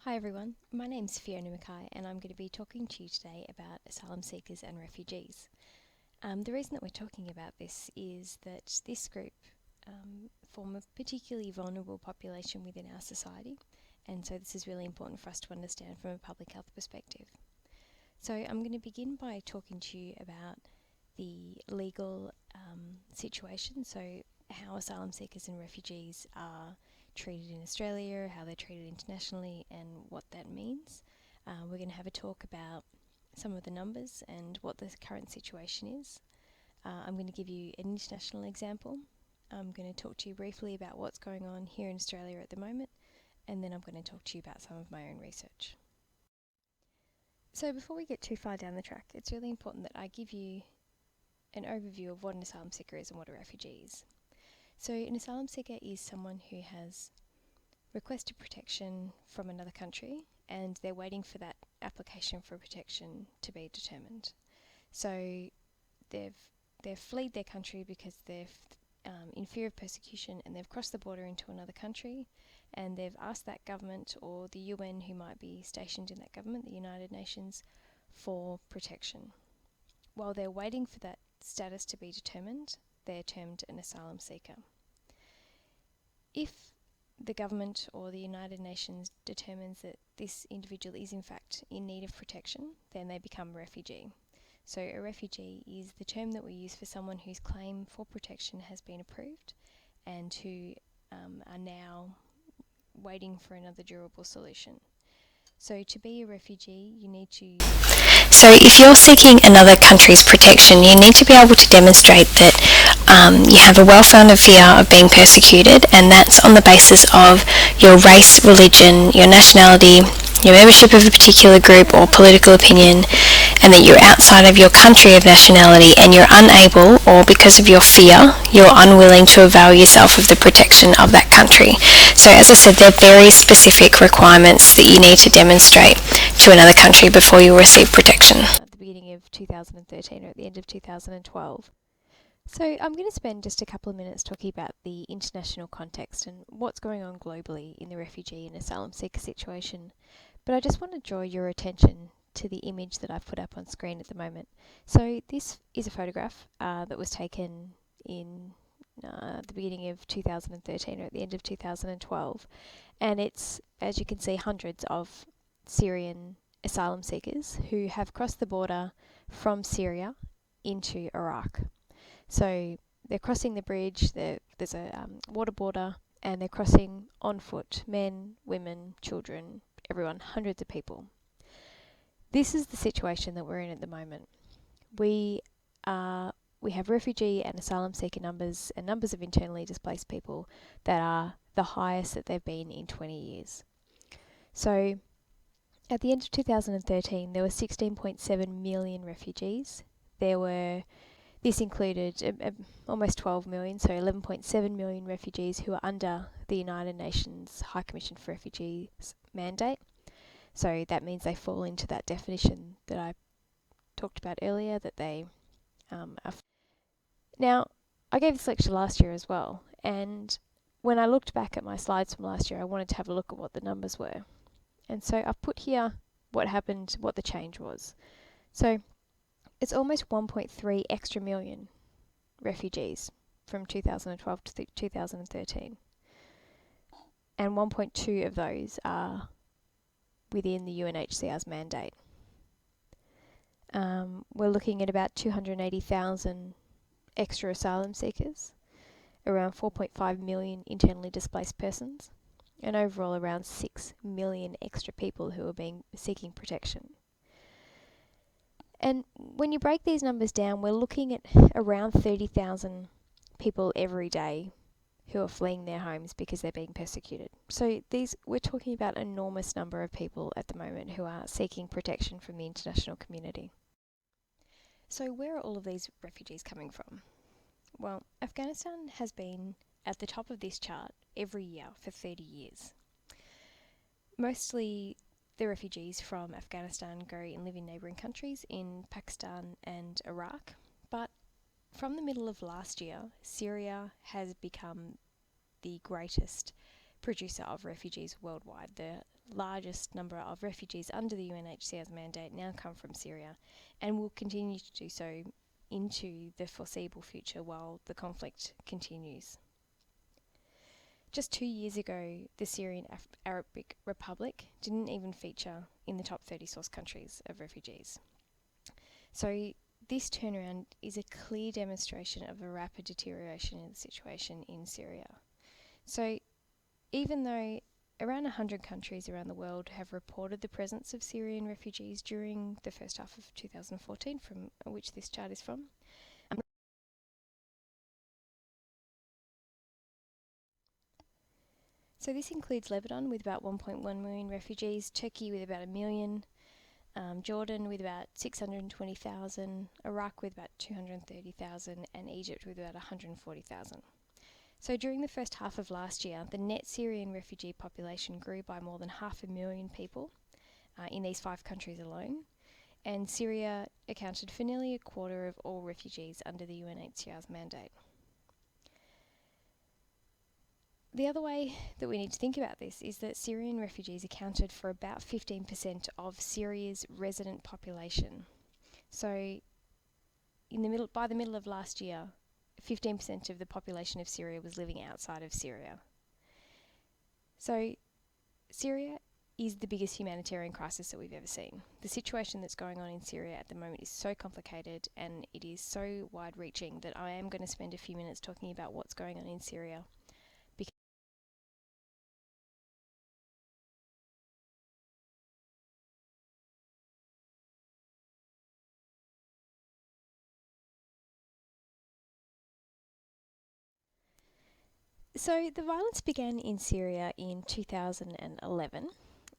Hi everyone, my name's Fiona Mackay and I'm going to be talking to you today about asylum seekers and refugees. The reason that we're talking about this is that this group form a particularly vulnerable population within our society, and so this is really important for us to understand from a public health perspective. So I'm going to begin by talking to you about the legal situation, so how asylum seekers and refugees are treated in Australia, how they're treated internationally, and what that means. We're going to have a talk about some of the numbers and what the current situation is. I'm going to give you an international example. I'm going to talk to you briefly about what's going on here in Australia at the moment, and then I'm going to talk to you about some of my own research. So before we get too far down the track, it's really important that I give you an overview of what an asylum seeker is and what a refugee is. So an asylum seeker is someone who has requested protection from another country and they're waiting for that application for protection to be determined. So they've fled their country because they're in fear of persecution, and they've crossed the border into another country, and they've asked that government or the UN who might be stationed in that government, the United Nations, for protection. While they're waiting for that status to be determined, they're termed an asylum seeker. If the government or the United Nations determines that this individual is in fact in need of protection, then they become a refugee. So a refugee is the term that we use for someone whose claim for protection has been approved and who are now waiting for another durable solution. So to be a refugee, you need to... So if you're seeking another country's protection, you need to be able to demonstrate that you have a well-founded fear of being persecuted, and that's on the basis of your race, religion, your nationality, your membership of a particular group or political opinion, and that you're outside of your country of nationality and you're unable, or because of your fear, you're unwilling to avail yourself of the protection of that country. So as I said, there are very specific requirements that you need to demonstrate to another country before you receive protection. At the beginning of 2013 or at the end of 2012. So I'm going to spend just a couple of minutes talking about the international context and what's going on globally in the refugee and asylum seeker situation. But I just want to draw your attention to the image that I've put up on screen at the moment. So this is a photograph that was taken in the beginning of 2013 or at the end of 2012. And it's, as you can see, hundreds of Syrian asylum seekers who have crossed the border from Syria into Iraq. So they're crossing the bridge, there's a water border, and they're crossing on foot, men, women, children, everyone, hundreds of people. This is the situation that we're in at the moment. We have refugee and asylum seeker numbers and numbers of internally displaced people that are the highest that they've been in 20 years. So at the end of 2013, there were 16.7 million refugees. This included almost 12 million, so 11.7 million refugees who are under the United Nations High Commission for Refugees mandate. So that means they fall into that definition that I talked about earlier, that they are. Now, I gave this lecture last year as well, and when I looked back at my slides from last year, I wanted to have a look at what the numbers were. And so I've put here what happened, what the change was. So it's almost 1.3 extra million refugees from 2012 to 2013. And 1.2 of those are within the UNHCR's mandate. We're looking at about 280,000 extra asylum seekers, around 4.5 million internally displaced persons, and overall around 6 million extra people who are seeking protection. And when you break these numbers down, we're looking at around 30,000 people every day who are fleeing their homes because they're being persecuted. So we're talking about an enormous number of people at the moment who are seeking protection from the international community. So where are all of these refugees coming from? Well, Afghanistan has been at the top of this chart every year for 30 years. Mostly the refugees from Afghanistan go and live in neighbouring countries in Pakistan and Iraq, but from the middle of last year, Syria has become the greatest producer of refugees worldwide. The largest number of refugees under the UNHCR's mandate now come from Syria and will continue to do so into the foreseeable future while the conflict continues. Just 2 years ago, the Syrian Arabic Republic didn't even feature in the top 30 source countries of refugees. So this turnaround is a clear demonstration of a rapid deterioration in the situation in Syria. So even though around 100 countries around the world have reported the presence of Syrian refugees during the first half of 2014, from which this chart is from, so this includes Lebanon with about 1.1 million refugees, Turkey with about 1 million, Jordan with about 620,000, Iraq with about 230,000, and Egypt with about 140,000. So during the first half of last year, the net Syrian refugee population grew by more than 500,000 people in these 5 countries alone, and Syria accounted for nearly a quarter of all refugees under the UNHCR's mandate. The other way that we need to think about this is that Syrian refugees accounted for about 15% of Syria's resident population. So by the middle of last year, 15% of the population of Syria was living outside of Syria. So Syria is the biggest humanitarian crisis that we've ever seen. The situation that's going on in Syria at the moment is so complicated and it is so wide-reaching that I am going to spend a few minutes talking about what's going on in Syria. So the violence began in Syria in 2011,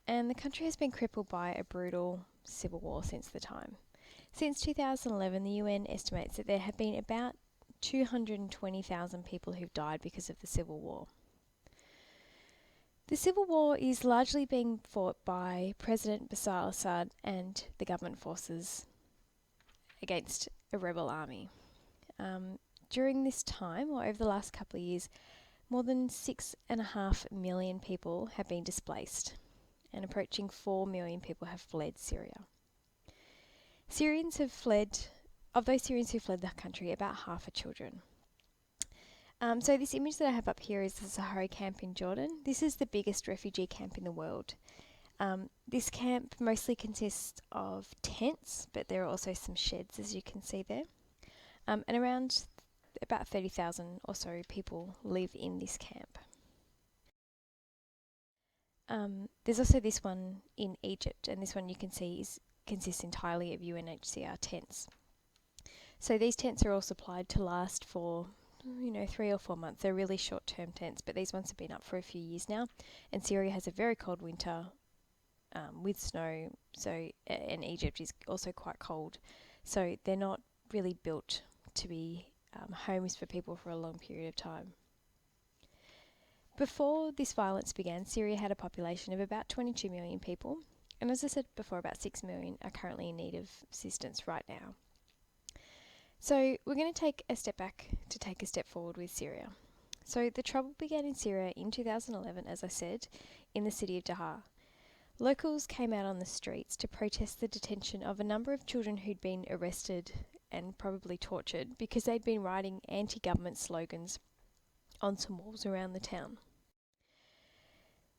and the country has been crippled by a brutal civil war since the time. Since 2011, the UN estimates that there have been about 220,000 people who've died because of the civil war. The civil war is largely being fought by President Bashar al-Assad and the government forces against a rebel army. During this time, or over the last couple of years, more than 6.5 million people have been displaced, and approaching 4 million people have fled Syria. Of those Syrians who fled the country, about half are children. So this image that I have up here is the Sahara camp in Jordan. This is the biggest refugee camp in the world. This camp mostly consists of tents, but there are also some sheds, as you can see there. And around about 30,000 or so people live in this camp. There's also this one in Egypt, and this one you can see consists entirely of UNHCR tents. So these tents are all supplied to last for 3 or 4 months. They're really short-term tents, but these ones have been up for a few years now, and Syria has a very cold winter with snow, and Egypt is also quite cold, so they're not really built to be homes for people for a long period of time. Before this violence began, Syria had a population of about 22 million people, and as I said before, about 6 million are currently in need of assistance right now. So we're going to take a step back to take a step forward with Syria. So the trouble began in Syria in 2011, as I said, in the city of Daraa. Locals came out on the streets to protest the detention of a number of children who'd been arrested and probably tortured because they'd been writing anti-government slogans on some walls around the town.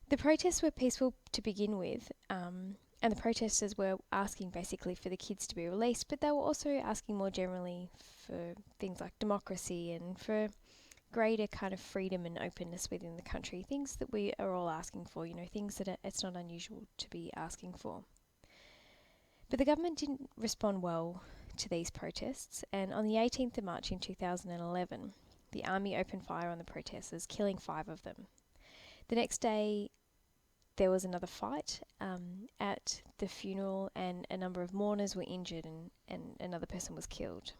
The protests were peaceful to begin with, and the protesters were asking basically for the kids to be released, but they were also asking more generally for things like democracy and for greater kind of freedom and openness within the country, things that we are all asking for, things that it's not unusual to be asking for. But the government didn't respond well to these protests, and on the 18th of March in 2011, the army opened fire on the protesters, killing 5 of them. The next day, there was another fight at the funeral, and a number of mourners were injured, and another person was killed.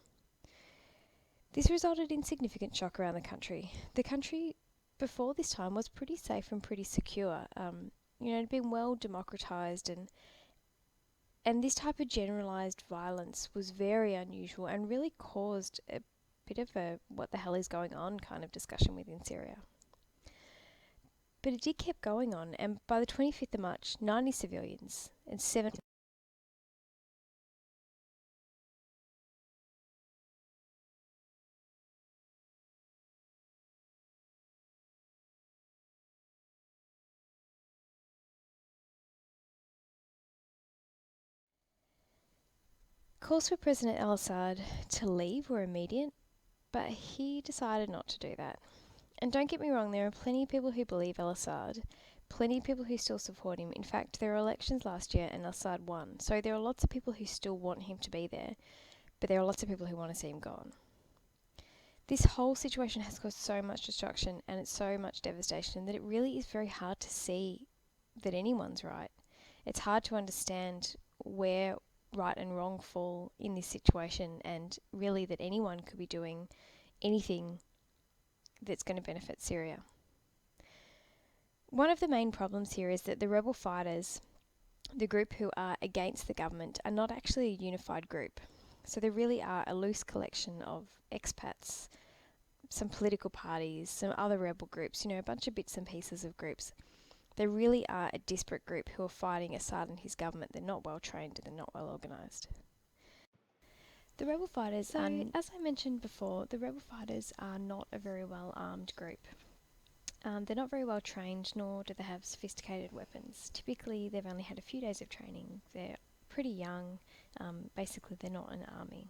This resulted in significant shock around the country. The country before this time was pretty safe and pretty secure. It had been well democratised, and this type of generalised violence was very unusual and really caused a bit of a what the hell is going on kind of discussion within Syria. But it did keep going on, and by the 25th of March, 90 civilians and 7 calls for President al-Assad to leave were immediate, but he decided not to do that. And don't get me wrong, there are plenty of people who believe al-Assad, plenty of people who still support him. In fact, there were elections last year and al-Assad won. So there are lots of people who still want him to be there, but there are lots of people who want to see him gone. This whole situation has caused so much destruction and it's so much devastation that it really is very hard to see that anyone's right. It's hard to understand where right and wrong fall in this situation, and really that anyone could be doing anything that's going to benefit Syria. One of the main problems here is that the rebel fighters, the group who are against the government, are not actually a unified group. So they really are a loose collection of expats, some political parties, some other rebel groups, a bunch of bits and pieces of groups. They really are a disparate group who are fighting Assad and his government. They're not well trained and they're not well organised. The rebel fighters, as I mentioned before, the rebel fighters are not a very well armed group. They're not very well trained, nor do they have sophisticated weapons. Typically, they've only had a few days of training. They're pretty young. Basically, they're not an army.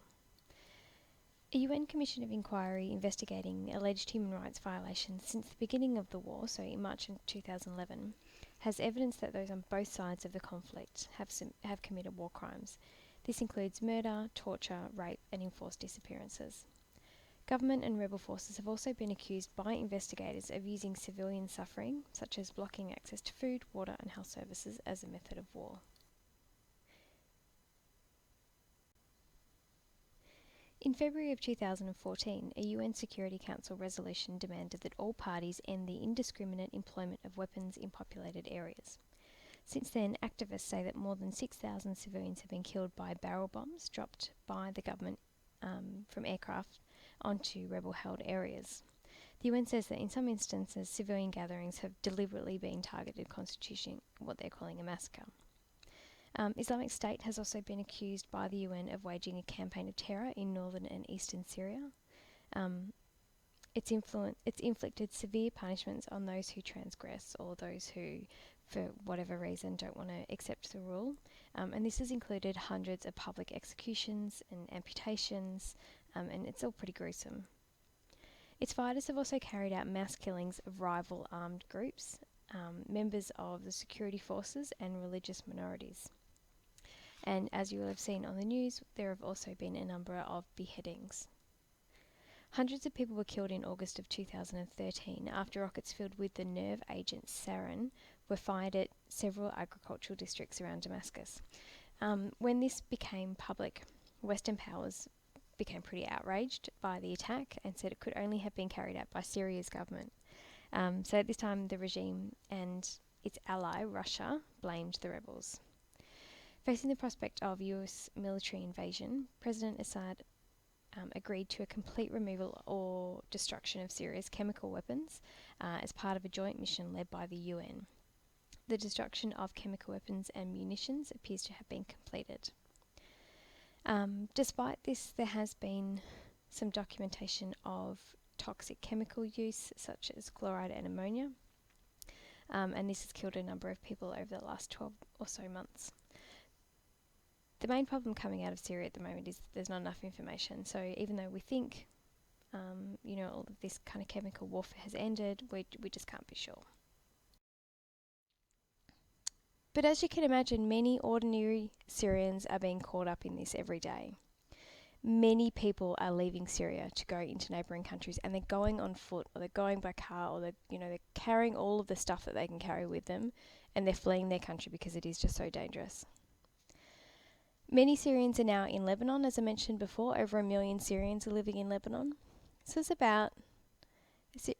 A UN Commission of Inquiry investigating alleged human rights violations since the beginning of the war, so in March 2011, has evidence that those on both sides of the conflict have committed war crimes. This includes murder, torture, rape, and enforced disappearances. Government and rebel forces have also been accused by investigators of using civilian suffering, such as blocking access to food, water, and health services, as a method of war. In February of 2014, a UN Security Council resolution demanded that all parties end the indiscriminate employment of weapons in populated areas. Since then, activists say that more than 6,000 civilians have been killed by barrel bombs dropped by the government from aircraft onto rebel-held areas. The UN says that in some instances, civilian gatherings have deliberately been targeted, constituting what they're calling a massacre. Islamic State has also been accused by the UN of waging a campaign of terror in northern and eastern Syria. It's inflicted severe punishments on those who transgress or those who, for whatever reason, don't want to accept the rule. And this has included hundreds of public executions and amputations, and it's all pretty gruesome. Its fighters have also carried out mass killings of rival armed groups, members of the security forces, and religious minorities. And as you will have seen on the news, there have also been a number of beheadings. Hundreds of people were killed in August of 2013 after rockets filled with the nerve agent sarin were fired at several agricultural districts around Damascus. When this became public, Western powers became pretty outraged by the attack and said it could only have been carried out by Syria's government. So at this time, the regime and its ally, Russia, blamed the rebels. Facing the prospect of US military invasion, President Assad agreed to a complete removal or destruction of Syria's chemical weapons as part of a joint mission led by the UN. The destruction of chemical weapons and munitions appears to have been completed. Despite this, there has been some documentation of toxic chemical use, such as chloride and ammonia, and this has killed a number of people over the last 12 or so months. The main problem coming out of Syria at the moment is that there's not enough information. So even though we think, all of this kind of chemical warfare has ended, we just can't be sure. But as you can imagine, many ordinary Syrians are being caught up in this every day. Many people are leaving Syria to go into neighbouring countries, and they're going on foot, or they're going by car, or they're carrying all of the stuff that they can carry with them, and they're fleeing their country because it is just so dangerous. Many Syrians are now in Lebanon, as I mentioned before. Over 1 million Syrians are living in Lebanon. So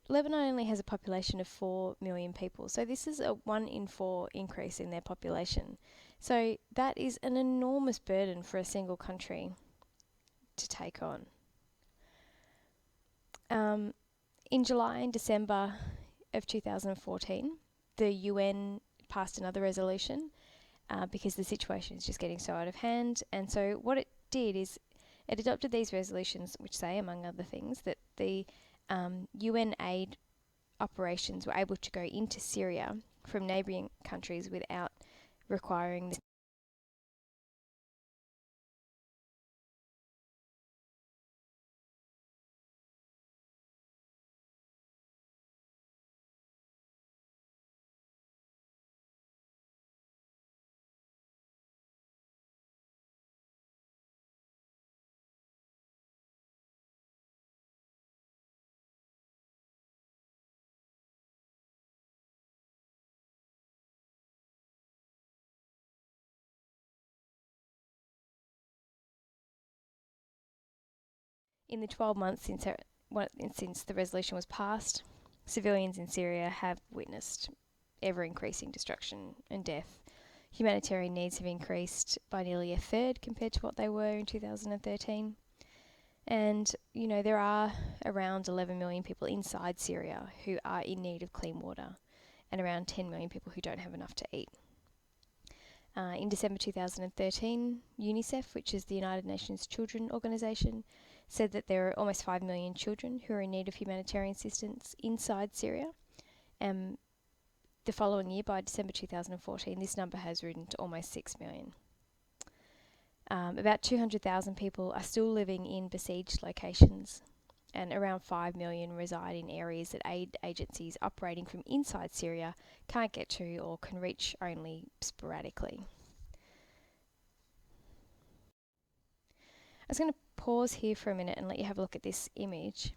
Lebanon only has a population of 4 million people. So this is a 1 in 4 increase in their population. So that is an enormous burden for a single country to take on. In July and December, of 2014, the UN passed another resolution because the situation is just getting so out of hand. And so what it did is it adopted these resolutions, which say, among other things, that the UN aid operations were able to go into Syria from neighbouring countries without requiring this. In the 12 months since the resolution was passed, civilians in Syria have witnessed ever increasing destruction and death. Humanitarian needs have increased by nearly a third compared to what they were in 2013. And, there are around 11 million people inside Syria who are in need of clean water, and around 10 million people who don't have enough to eat. In December 2013, UNICEF, which is the United Nations Children Organisation, said that there are almost 5 million children who are in need of humanitarian assistance inside Syria. The following year, by December 2014, this number has risen to almost 6 million. About 200,000 people are still living in besieged locations, and around 5 million reside in areas that aid agencies operating from inside Syria can't get to or can reach only sporadically. I was going to pause here for a minute and let you have a look at this image.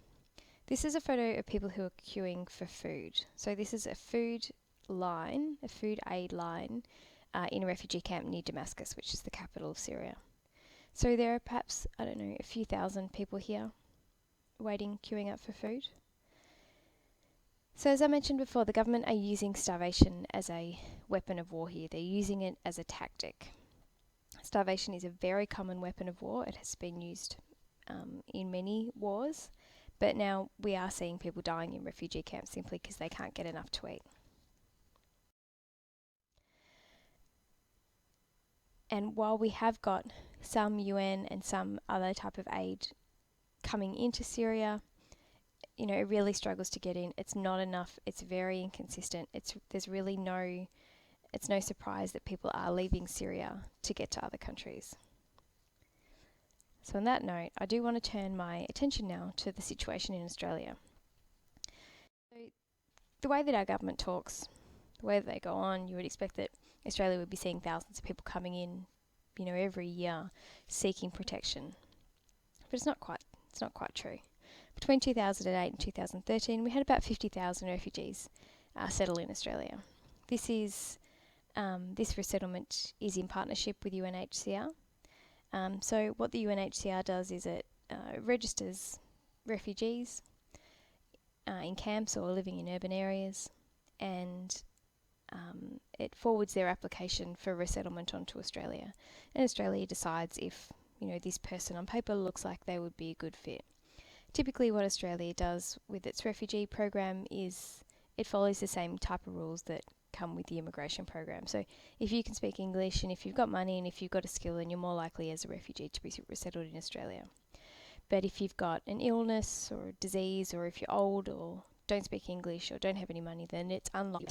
This is a photo of people who are queuing for food. So this is a food aid line in a refugee camp near Damascus, which is the capital of Syria. So there are perhaps, a few thousand people here queuing up for food. So as I mentioned before, the government are using starvation as a weapon of war here. They're using it as a tactic. Starvation is a very common weapon of war. It has been used in many wars, but now we are seeing people dying in refugee camps simply because they can't get enough to eat. And while we have got some UN and some other type of aid coming into Syria, it really struggles to get in. It's not enough. It's very inconsistent. It's no surprise that people are leaving Syria to get to other countries. So on that note, I do want to turn my attention now to the situation in Australia. So the way that our government talks, the way that they go on, you would expect that Australia would be seeing thousands of people coming in, every year seeking protection. But it's not quite true. Between 2008 and 2013, we had about 50,000 refugees settle in Australia. This resettlement is in partnership with UNHCR. So what the UNHCR does is it registers refugees in camps or living in urban areas, and it forwards their application for resettlement onto Australia. And Australia decides if, this person on paper looks like they would be a good fit. Typically what Australia does with its refugee program is it follows the same type of rules that come with the immigration program. So if you can speak English and if you've got money and if you've got a skill, then you're more likely as a refugee to be resettled in Australia. But if you've got an illness or a disease, or if you're old or don't speak English or don't have any money, then it's unlikely.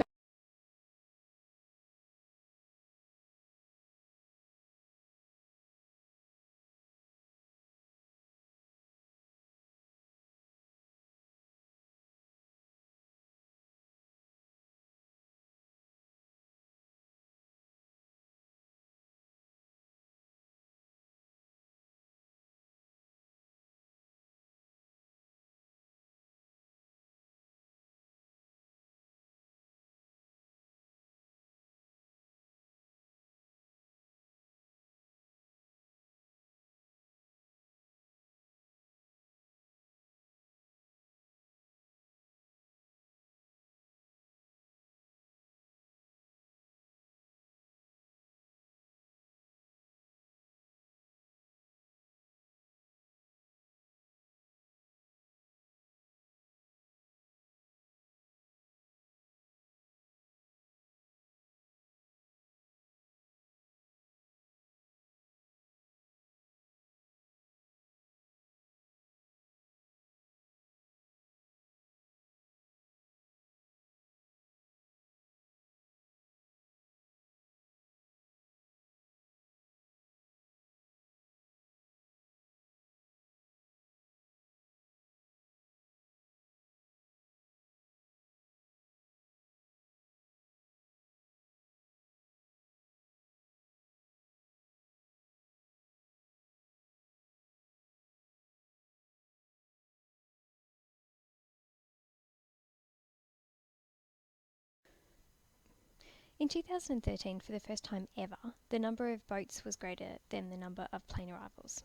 In 2013, for the first time ever, the number of boats was greater than the number of plane arrivals.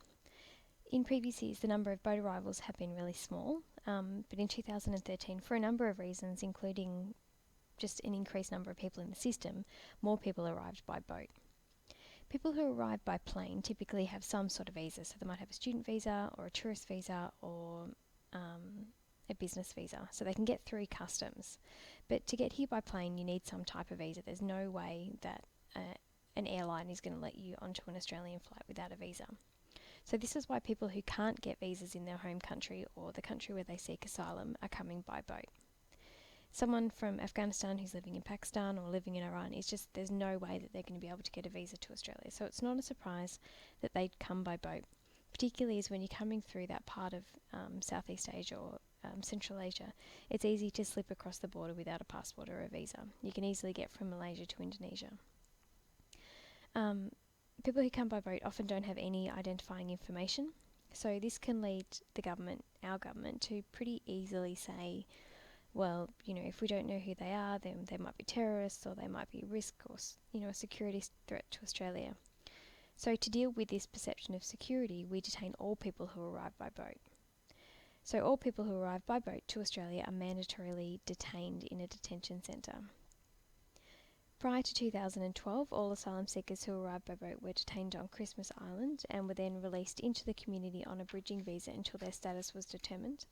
In previous years, the number of boat arrivals have been really small, but in 2013, for a number of reasons, including just an increased number of people in the system, more people arrived by boat. People who arrive by plane typically have some sort of visa, so they might have a student visa or a tourist visa or a business visa, so they can get through customs. But to get here by plane, you need some type of visa. There's no way that an airline is going to let you onto an Australian flight without a visa. So this is why people who can't get visas in their home country or the country where they seek asylum are coming by boat. Someone from Afghanistan who's living in Pakistan or living in Iran, there's no way that they're going to be able to get a visa to Australia. So it's not a surprise that they'd come by boat, particularly as when you're coming through that part of Southeast Asia or Central Asia, it's easy to slip across the border without a passport or a visa. You can easily get from Malaysia to Indonesia. People who come by boat often don't have any identifying information, so this can lead our government, to pretty easily say, well, if we don't know who they are, then they might be terrorists or they might be a risk or, a security threat to Australia. So to deal with this perception of security, we detain all people who arrive by boat. So all people who arrive by boat to Australia are mandatorily detained in a detention centre. Prior to 2012, all asylum seekers who arrived by boat were detained on Christmas Island and were then released into the community on a bridging visa until their status was determined.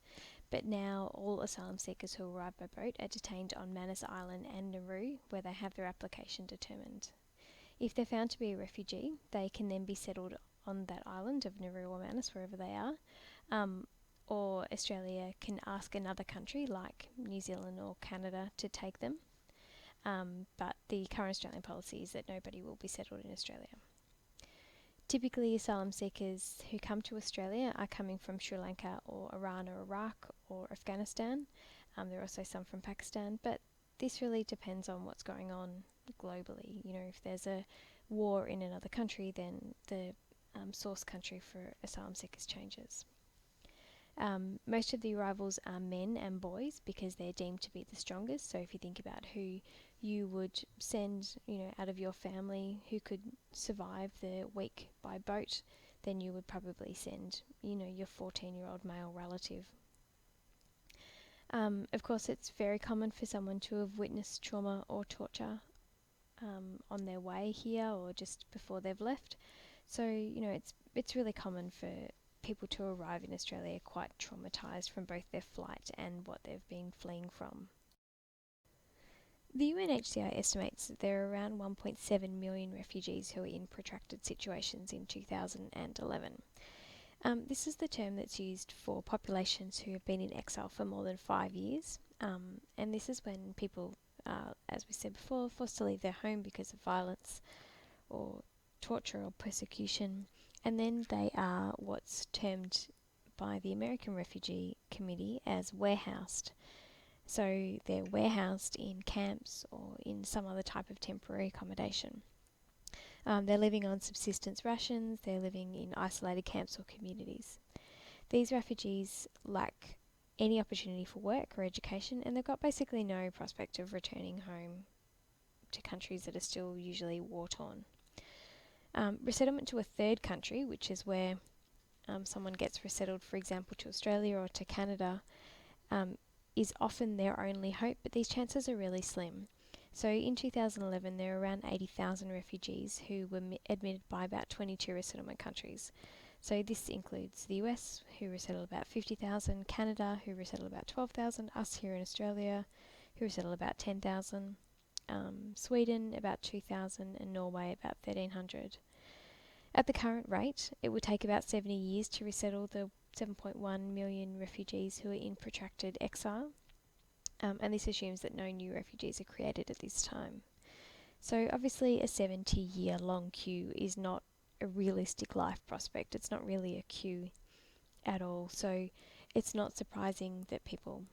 But now all asylum seekers who arrive by boat are detained on Manus Island and Nauru, where they have their application determined. If they're found to be a refugee, they can then be settled on that island of Nauru or Manus, wherever they are, or Australia can ask another country like New Zealand or Canada to take them. But the current Australian policy is that nobody will be settled in Australia. Typically, asylum seekers who come to Australia are coming from Sri Lanka or Iran or Iraq or Afghanistan. There are also some from Pakistan, but this really depends on what's going on globally. If there's a war in another country, then the source country for asylum seekers changes. Most of the arrivals are men and boys because they're deemed to be the strongest. So if you think about who you would send, out of your family who could survive the week by boat, then you would probably send, your 14-year-old male relative. Of course, it's very common for someone to have witnessed trauma or torture on their way here or just before they've left. So, it's really common for people to arrive in Australia quite traumatised from both their flight and what they've been fleeing from. The UNHCR estimates that there are around 1.7 million refugees who are in protracted situations in 2011. This is the term that's used for populations who have been in exile for more than 5 years, and this is when people, as we said before, forced to leave their home because of violence or torture or persecution, and then they are what's termed by the American Refugee Committee as warehoused. So they're warehoused in camps or in some other type of temporary accommodation. They're living on subsistence rations, they're living in isolated camps or communities. These refugees lack any opportunity for work or education, and they've got basically no prospect of returning home to countries that are still usually war-torn. Resettlement to a third country, which is where someone gets resettled, for example, to Australia or to Canada, is often their only hope, but these chances are really slim. So in 2011, there were around 80,000 refugees who were admitted by about 22 resettlement countries. So this includes the US, who resettled about 50,000, Canada, who resettled about 12,000, us here in Australia, who resettled about 10,000, Sweden about 2,000, and Norway about 1,300. At the current rate, it would take about 70 years to resettle the 7.1 million refugees who are in protracted exile, and this assumes that no new refugees are created at this time. So obviously a 70-year long queue is not a realistic life prospect. It's not really a queue at all. So it's not surprising that people,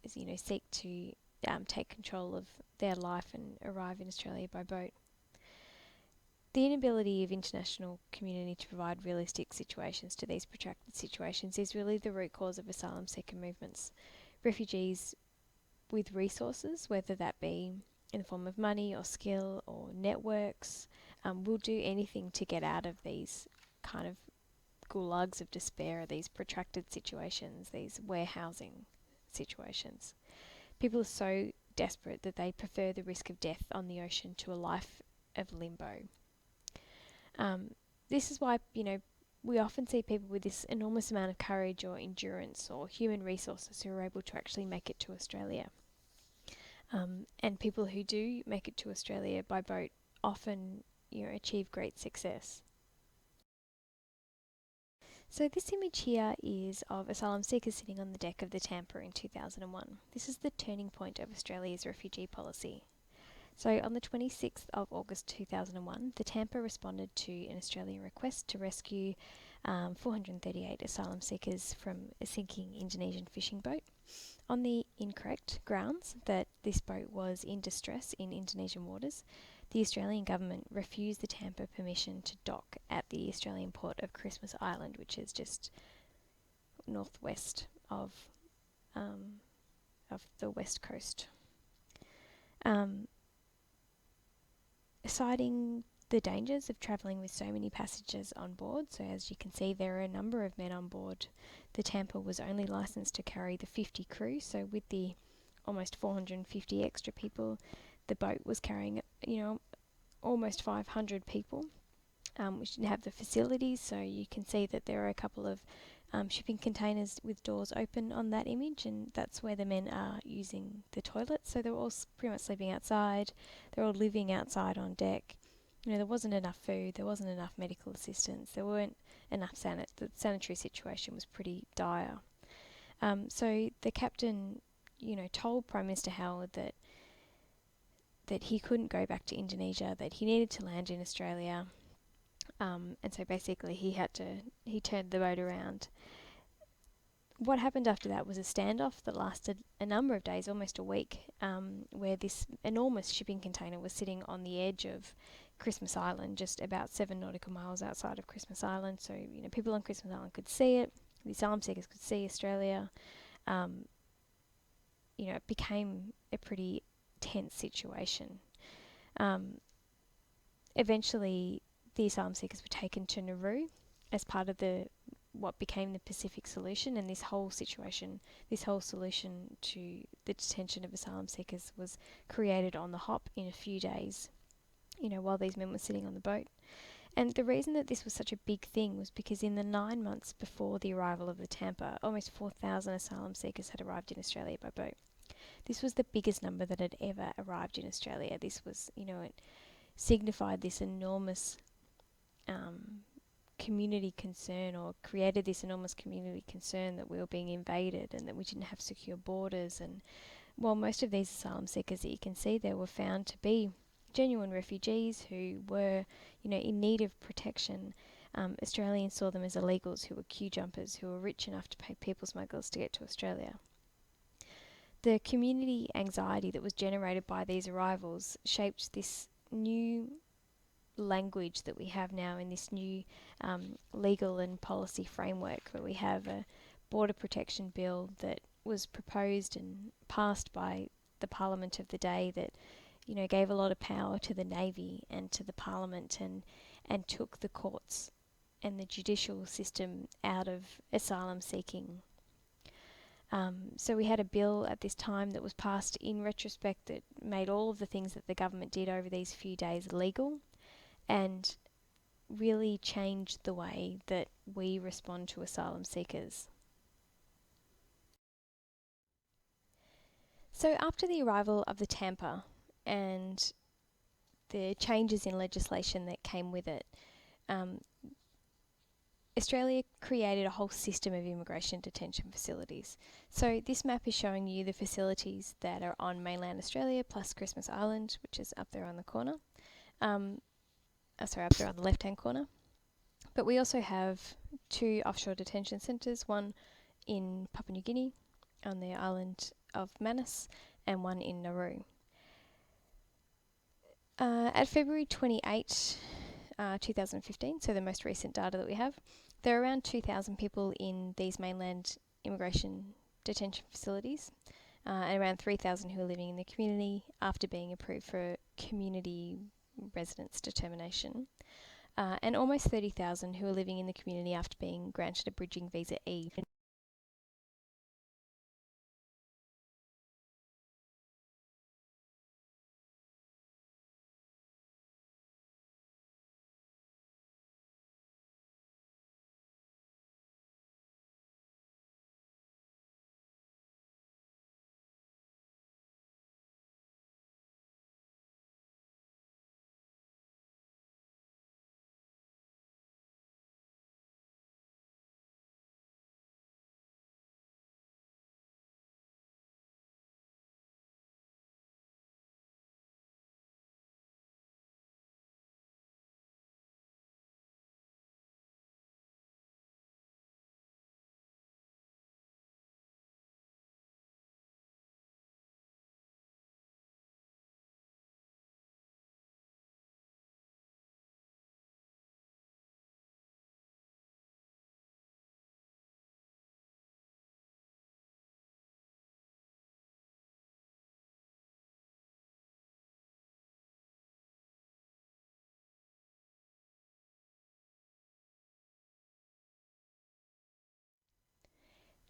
seek to take control of their life and arrive in Australia by boat. The inability of international community to provide realistic situations to these protracted situations is really the root cause of asylum seeker movements. Refugees with resources, whether that be in the form of money or skill or networks, will do anything to get out of these kind of gulags of despair, these protracted situations, these warehousing situations. People are so desperate that they prefer the risk of death on the ocean to a life of limbo. This is why, we often see people with this enormous amount of courage or endurance or human resources who are able to actually make it to Australia. And people who do make it to Australia by boat often, achieve great success. So this image here is of asylum seekers sitting on the deck of the Tampa in 2001. This is the turning point of Australia's refugee policy. So on the 26th of August 2001, the Tampa responded to an Australian request to rescue 438 asylum seekers from a sinking Indonesian fishing boat on the incorrect grounds that this boat was in distress in Indonesian waters. The Australian government refused the Tampa permission to dock at the Australian port of Christmas Island, which is just northwest of the west coast. Citing the dangers of travelling with so many passengers on board, so as you can see there are a number of men on board, the Tampa was only licensed to carry the 50 crew, so with the almost 450 extra people, the boat was carrying, almost 500 people, which didn't have the facilities, so you can see that there are a couple of shipping containers with doors open on that image, and that's where the men are using the toilets. So they're all pretty much sleeping outside. They're all living outside on deck. There wasn't enough food. There wasn't enough medical assistance. There weren't enough the sanitary situation was pretty dire. So the captain, told Prime Minister Howard that he couldn't go back to Indonesia, that he needed to land in Australia. And so basically he turned the boat around. What happened after that was a standoff that lasted a number of days, almost a week, where this enormous shipping container was sitting on the edge of Christmas Island, just about 7 nautical miles outside of Christmas Island. So, people on Christmas Island could see it, the asylum seekers could see Australia. It became a pretty tense situation. Eventually, the asylum seekers were taken to Nauru as part of what became the Pacific solution, and this whole solution to the detention of asylum seekers was created on the hop in a few days, while these men were sitting on the boat. And the reason that this was such a big thing was because in the 9 months before the arrival of the Tampa, almost 4,000 asylum seekers had arrived in Australia by boat. This was the biggest number that had ever arrived in Australia. This was, it signified this enormous community concern, or created this enormous community concern that we were being invaded and that we didn't have secure borders. And while most of these asylum seekers that you can see there were found to be genuine refugees who were, in need of protection, Australians saw them as illegals who were queue jumpers, who were rich enough to pay people smugglers to get to Australia. The community anxiety that was generated by these arrivals shaped this new language that we have now in this new legal and policy framework, where we have a border protection bill that was proposed and passed by the Parliament of the day that gave a lot of power to the Navy and to the Parliament, and took the courts and the judicial system out of asylum seeking. So we had a bill at this time that was passed in retrospect that made all of the things that the government did over these few days legal, and really changed the way that we respond to asylum seekers. So after the arrival of the Tampa and the changes in legislation that came with it, Australia created a whole system of immigration detention facilities. So this map is showing you the facilities that are on mainland Australia plus Christmas Island, which is up there on the corner. Up there on the left-hand corner. But we also have 2 offshore detention centres, one in Papua New Guinea on the island of Manus, and one in Nauru. At February 28, 2015, so the most recent data that we have, there are around 2,000 people in these mainland immigration detention facilities. and around 3,000 who are living in the community after being approved for community residence determination, and almost 30,000 who are living in the community after being granted a bridging visa E.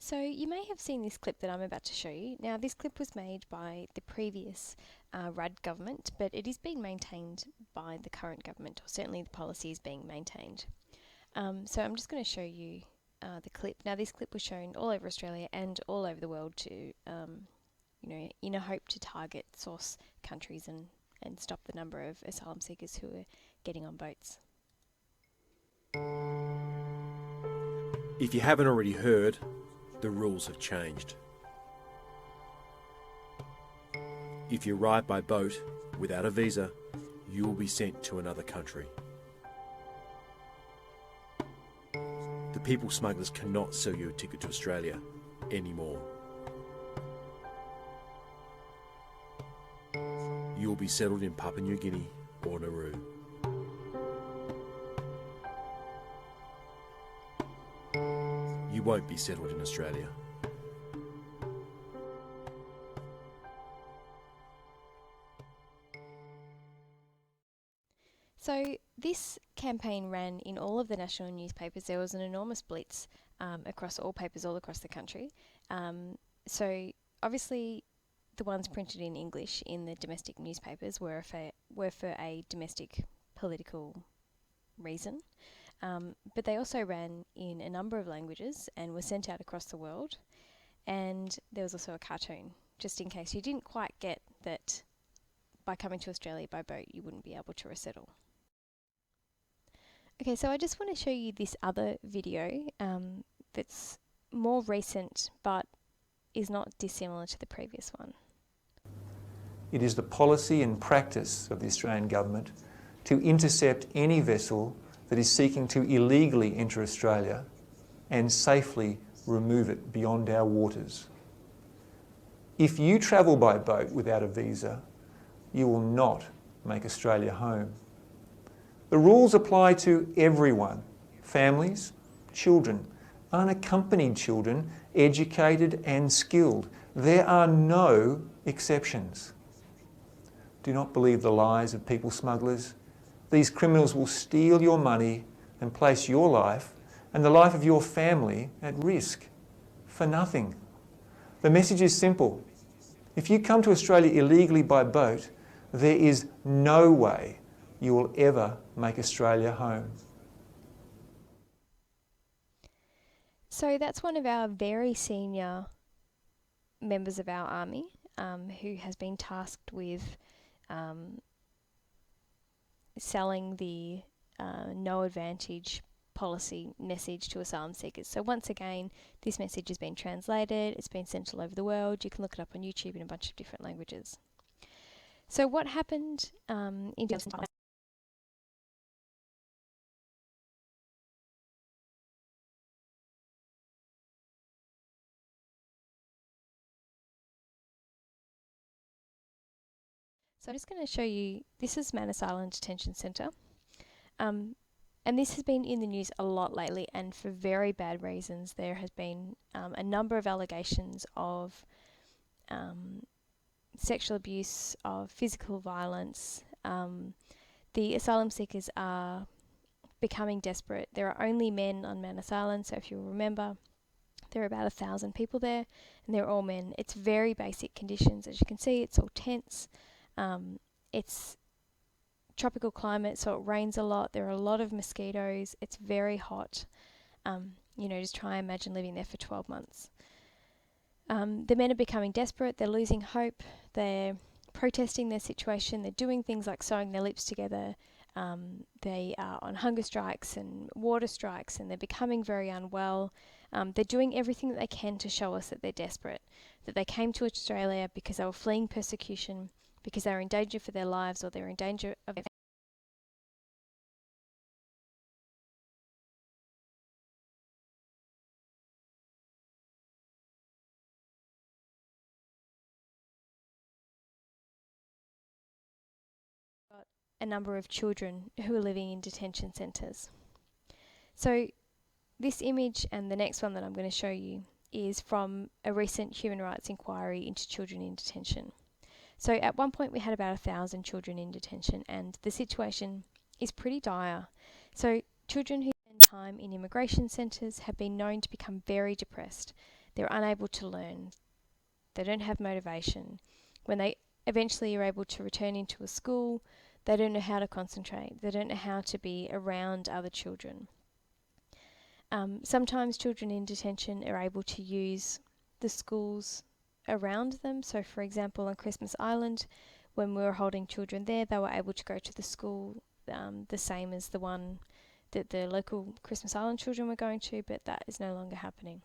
So you may have seen this clip that I'm about to show you. Now this clip was made by the previous Rudd government, but it is being maintained by the current government, or certainly the policy is being maintained. So I'm just going to show you the clip. Now this clip was shown all over Australia and all over the world to, in a hope to target source countries and stop the number of asylum seekers who are getting on boats. If you haven't already heard, the rules have changed. If you arrive by boat without a visa, you will be sent to another country. The people smugglers cannot sell you a ticket to Australia anymore. You will be settled in Papua New Guinea or Nauru. You won't be settled in Australia. So this campaign ran in all of the national newspapers. There was an enormous blitz across all papers all across the country. So obviously the ones printed in English in the domestic newspapers were for a domestic political reason. But they also ran in a number of languages and were sent out across the world. And there was also a cartoon, just in case you didn't quite get that by coming to Australia by boat you wouldn't be able to resettle. Okay, so I just want to show you this other video that's more recent but is not dissimilar to the previous one. It is the policy and practice of the Australian Government to intercept any vessel that is seeking to illegally enter Australia and safely remove it beyond our waters. If you travel by boat without a visa, you will not make Australia home. The rules apply to everyone: families, children, unaccompanied children, educated and skilled. There are no exceptions. Do not believe the lies of people smugglers. These criminals will steal your money and place your life and the life of your family at risk for nothing. The message is simple. If you come to Australia illegally by boat, there is no way you will ever make Australia home. So that's one of our very senior members of our army who has been tasked with selling the no advantage policy message to asylum seekers. So once again, this message has been translated, it's been sent all over the world. You can look it up on YouTube in a bunch of different languages. So what happened in So I'm just going to show you, this is Manus Island Detention Centre. And this has been in the news a lot lately, and for very bad reasons. There has been a number of allegations of sexual abuse, of physical violence. The asylum seekers are becoming desperate. There are only men on Manus Island, so if you remember, there are about 1,000 people there, and they're all men. It's very basic conditions. As you can see, it's all tents. It's tropical climate, so it rains a lot. There are a lot of mosquitoes. It's very hot. Just try and imagine living there for 12 months. The men are becoming desperate. They're losing hope. They're protesting their situation. They're doing things like sewing their lips together. They are on hunger strikes and water strikes, and they're becoming very unwell. They're doing everything that they can to show us that they're desperate, that they came to Australia because they were fleeing persecution, because they were in danger for their lives, or they were in danger of their got a number of children who are living in detention centres. So this image and the next one that I'm going to show you is from a recent human rights inquiry into children in detention. So at one point we had about 1,000 children in detention, and the situation is pretty dire. So children who spend time in immigration centres have been known to become very depressed. They're unable to learn. They don't have motivation. When they eventually are able to return into a school, they don't know how to concentrate. They don't know how to be around other children. Sometimes children in detention are able to use the schools around them. So, for example, on Christmas Island, when we were holding children there, they were able to go to the school the same as the one that the local Christmas Island children were going to, but that is no longer happening.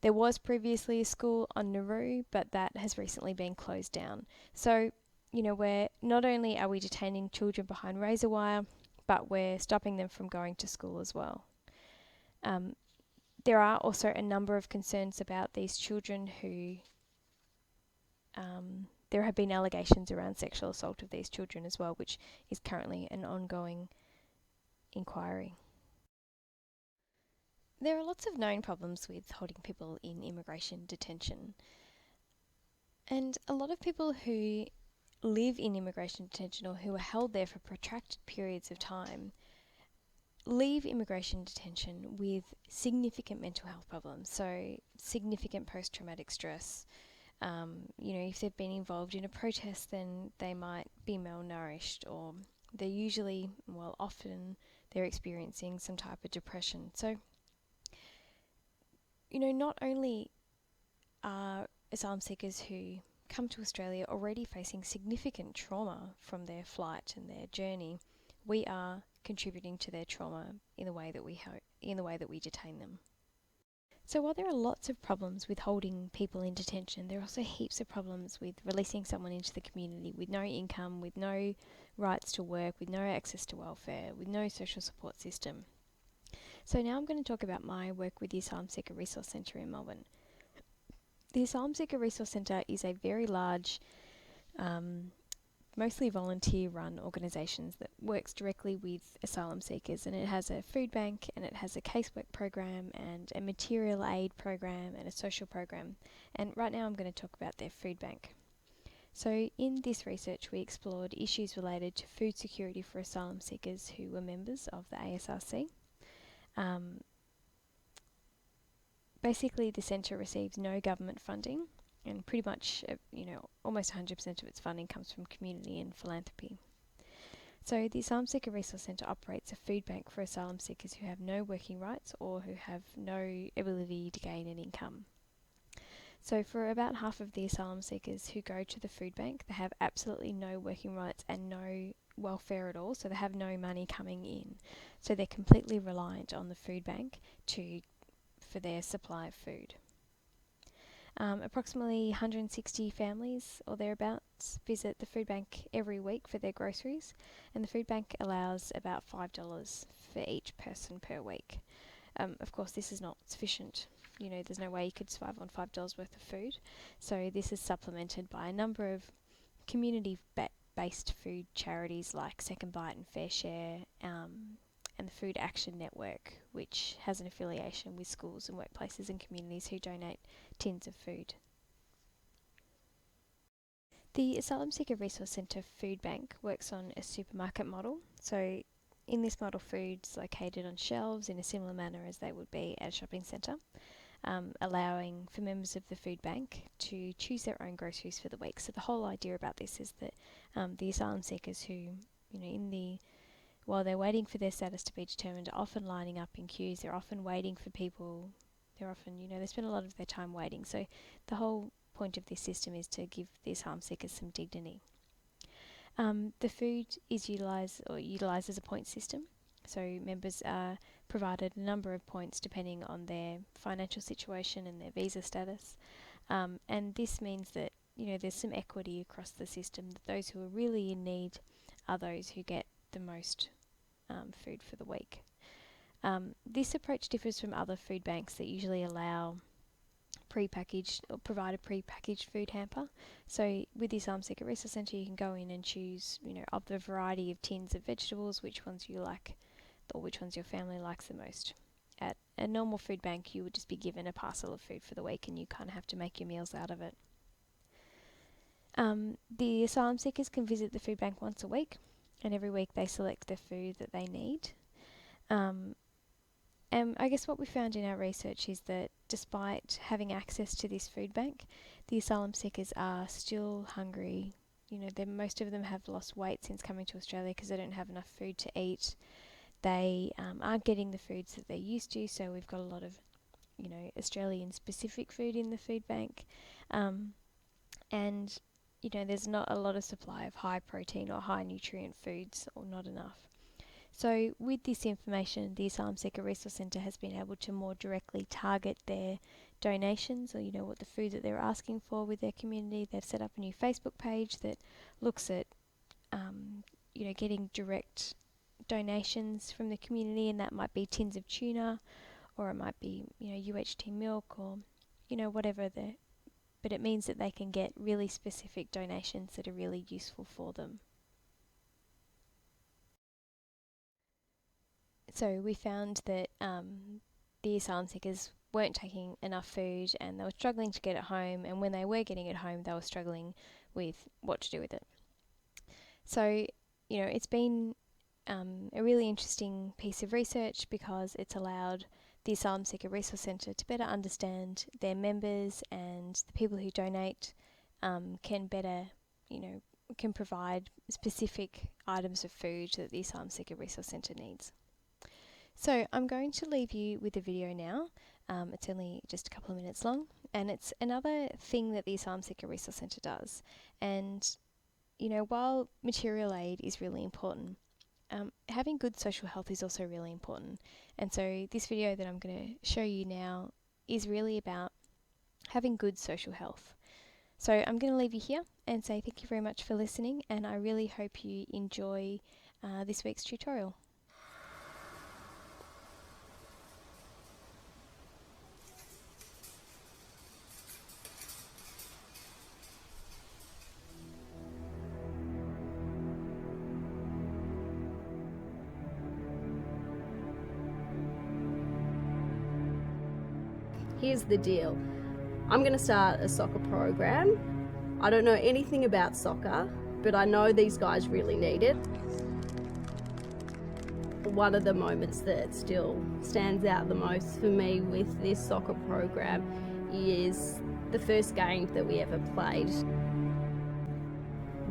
There was previously a school on Nauru, but that has recently been closed down. So, we're not only are we detaining children behind razor wire, but we're stopping them from going to school as well. There are also a number of concerns about these children who there have been allegations around sexual assault of these children as well, which is currently an ongoing inquiry. There are lots of known problems with holding people in immigration detention, and a lot of people who live in immigration detention or who are held there for protracted periods of time leave immigration detention with significant mental health problems, so significant post-traumatic stress. If they've been involved in a protest, then they might be malnourished, or often they're experiencing some type of depression. So, not only are asylum seekers who come to Australia already facing significant trauma from their flight and their journey, we are contributing to their trauma in the way that we detain them. So while there are lots of problems with holding people in detention, there are also heaps of problems with releasing someone into the community with no income, with no rights to work, with no access to welfare, with no social support system. So now I'm going to talk about my work with the Asylum Seeker Resource Centre in Melbourne. The Asylum Seeker Resource Centre is a very large, mostly volunteer-run organisation that works directly with asylum seekers, and it has a food bank, and it has a casework program, and a material aid program, and a social program. And right now I'm going to talk about their food bank. So in this research we explored issues related to food security for asylum seekers who were members of the ASRC. Basically the centre receives no government funding, and pretty much, almost 100% of its funding comes from community and philanthropy. So the Asylum Seeker Resource Centre operates a food bank for asylum seekers who have no working rights or who have no ability to gain an income. So for about half of the asylum seekers who go to the food bank, they have absolutely no working rights and no welfare at all, so they have no money coming in. So they're completely reliant on the food bank for their supply of food. Approximately 160 families or thereabouts visit the food bank every week for their groceries, and the food bank allows about $5 for each person per week. Of course, this is not sufficient. There's no way you could survive on $5 worth of food, so this is supplemented by a number of community-based food charities like Second Bite and Fair Share, and the Food Action Network, which has an affiliation with schools and workplaces and communities who donate tins of food. The Asylum Seeker Resource Centre Food Bank works on a supermarket model. So in this model, food's located on shelves in a similar manner as they would be at a shopping centre, allowing for members of the food bank to choose their own groceries for the week. So the whole idea about this is that the asylum seekers who, while they're waiting for their status to be determined, are often lining up in queues. They're often waiting for people. They're often, they spend a lot of their time waiting. So the whole point of this system is to give the asylum seekers some dignity. The food is utilised as a point system. So members are provided a number of points depending on their financial situation and their visa status. And this means that, there's some equity across the system, that those who are really in need are those who get the most food for the week. This approach differs from other food banks that usually allow pre-packaged or provide a pre-packaged food hamper. So with the Asylum Seeker Resource Centre, you can go in and choose, of the variety of tins of vegetables, which ones you like or which ones your family likes the most. At a normal food bank, you would just be given a parcel of food for the week and you kind of have to make your meals out of it. The asylum seekers can visit the food bank once a week, and every week they select the food that they need. And I guess what we found in our research is that despite having access to this food bank, the asylum seekers are still hungry. Most of them have lost weight since coming to Australia because they don't have enough food to eat. They aren't getting the foods that they used to, so we've got a lot of, Australian-specific food in the food bank. And, there's not a lot of supply of high protein or high nutrient foods, or not enough. So with this information, the Asylum Seeker Resource Centre has been able to more directly target their donations, or what the food that they're asking for with their community. They've set up a new Facebook page that looks at getting direct donations from the community, and that might be tins of tuna, or it might be UHT milk, or whatever. But it means that they can get really specific donations that are really useful for them. So we found that the asylum seekers weren't taking enough food and they were struggling to get it home, and when they were getting it home they were struggling with what to do with it. So, it's been a really interesting piece of research because it's allowed the Asylum Seeker Resource Centre to better understand their members, and the people who donate can provide specific items of food that the Asylum Seeker Resource Centre needs. So I'm going to leave you with a video now. It's only just a couple of minutes long, and it's another thing that the Asylum Seeker Resource Centre does. And, while material aid is really important, having good social health is also really important. And so this video that I'm going to show you now is really about having good social health. So I'm going to leave you here and say thank you very much for listening, and I really hope you enjoy this week's tutorial. Here's the deal. I'm going to start a soccer program. I don't know anything about soccer, but I know these guys really need it. One of the moments that still stands out the most for me with this soccer program is the first game that we ever played.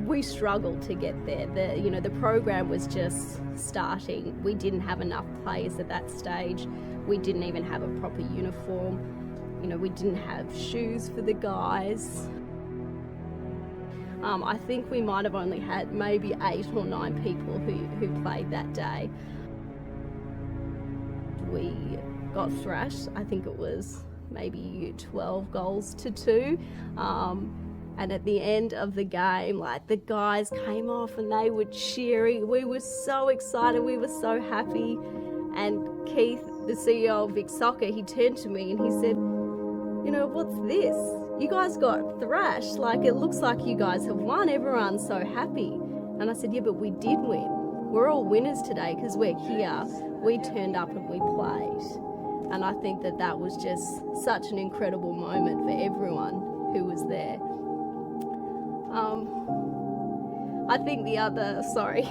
We struggled to get there. The program was just starting. We didn't have enough players at that stage. We didn't even have a proper uniform. We didn't have shoes for the guys. I think we might have only had maybe 8 or 9 people who played that day. We got thrashed. I think it was maybe 12 goals to 2. And at the end of the game, the guys came off and they were cheering. We were so excited. We were so happy. And Keith, the CEO of Vic Soccer, he turned to me and he said, what's this? You guys got thrashed. It looks like you guys have won. Everyone's so happy. And I said, yeah, but we did win. We're all winners today because we're here. We turned up and we played. And I think that was just such an incredible moment for everyone who was there. I think the other, sorry.